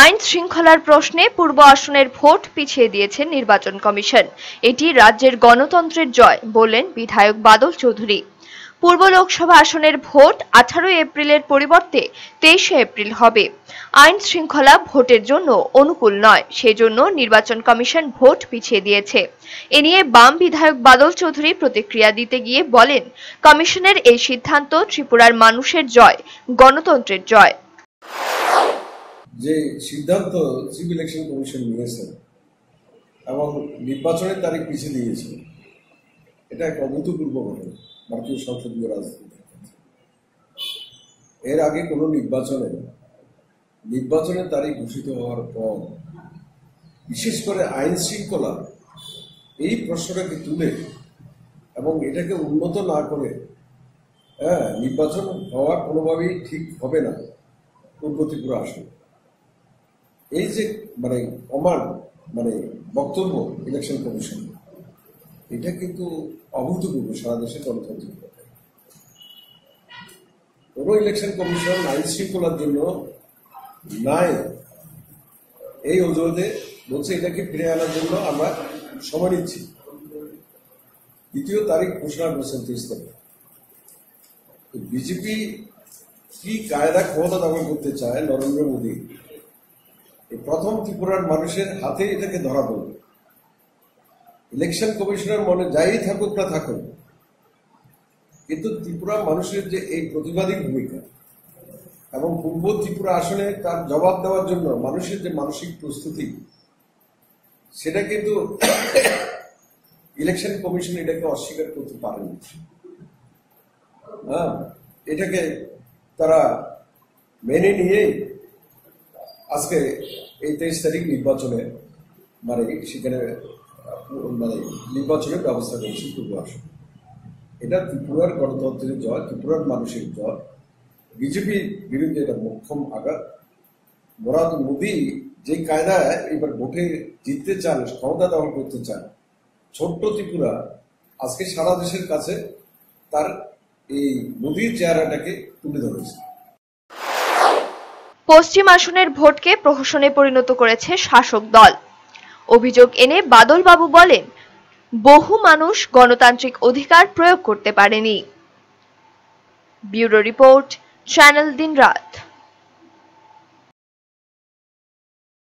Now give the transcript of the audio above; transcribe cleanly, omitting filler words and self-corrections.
আইন শৃঙ্খলার প্রশ্নে পূর্ব আসনের ভোট পিছিয়ে দিয়েছে নির্বাচন কমিশন। এটি রাজ্যের গণতন্ত্রের জয় বললেন বিধায়ক বাদল চৌধুরী। পূর্ব লোকসভা আসনের ভোট 18 এপ্রিলের পরিবর্তে 23 এপ্রিল হবে। আইন শৃঙ্খলা ভোটের জন্য অনুকূল নয়, সেজন্য নির্বাচন কমিশন ভোট পিছিয়ে দিয়েছে। এ নিয়ে বাম বিধায়ক বাদল চৌধুরী প্রতিক্রিয়া দিতে গিয়ে বলেন, কমিশনের এই সিদ্ধান্ত ত্রিপুরার মানুষের জয়, গণতন্ত্রের জয়। যে সিদ্ধান্ত চিফ ইলেকশন কমিশন নিয়েছে এবং নির্বাচনের তারিখ পিছিয়ে দিয়েছে, এটা এক অভূতপূর্ব ঘটনা ভারতীয় সংসদীয় রাজনীতি। এর আগে কোনো নির্বাচনের তারিখ ঘোষিত হওয়ার পর বিশেষ করে আইন শৃঙ্খলা এই প্রশ্নটাকে তুলে এবং এটাকে উন্নত না করে নির্বাচন হওয়া কোনোভাবেই ঠিক হবে না পূর্ব ত্রিপুরা আসনে। এই যে বক্তব্য ইলেকশন কমিশন, এটা কিন্তু অভূতপূর্ব সারা দেশের গণতান্ত্রিক পথে। কোন ইলেকশন কমিশন আইন শৃঙ্খলার জন্য নাই এই অজুহাতে বলছে এটাকে ফিরে আনার জন্য আমরা সময় নিচ্ছি। দ্বিতীয় তারিখ ঘোষণা করেছেন 23 তারিখ। বিজেপি কি কায়দা ক্ষমতা দখল করতে চায় নরেন্দ্র মোদী, প্রথম ত্রিপুরার মানুষের হাতে এটাকে ধরা পড়বে। ইলেকশন কমিশনের মনে যাই থাকুক না থাকুক, কিন্তু ত্রিপুরা মানুষের যে এই প্রতিবাদী ভূমিকা এবং পূর্ব ত্রিপুরা আসনে তার জবাব দেওয়ার জন্য মানুষের যে মানসিক প্রস্তুতি, সেটা কিন্তু ইলেকশন কমিশন এটাকে অস্বীকার করতে পারেনি। এটাকে তারা মেনে নিয়ে আজকে এই 23 তারিখ নির্বাচনে সেখানে নির্বাচনের ব্যবস্থা করেছে পূর্ব আসন। এটা ত্রিপুরার গণতন্ত্রের জয়, ত্রিপুরার মানুষের জয়। বিজেপির বিরুদ্ধে এটা মোক্ষম আঘাত। মোদী যে কায়দায় এবার ভোটে জিততে চান, ক্ষমতা দখল করতে চান, ছোট্ট ত্রিপুরা আজকে সারা দেশের কাছে তার এই মোদীর চেহারাটাকে তুলে ধরেছে। পশ্চিম আসনের ভোটকে প্রহসনে পরিণত করেছে শাসক দল। অভিযোগ এনে বাদল বাবু বলেন, বহু মানুষ গণতান্ত্রিক অধিকার প্রয়োগ করতে পারেনি। ব্যুরো রিপোর্ট, চ্যানেল দিনরাত।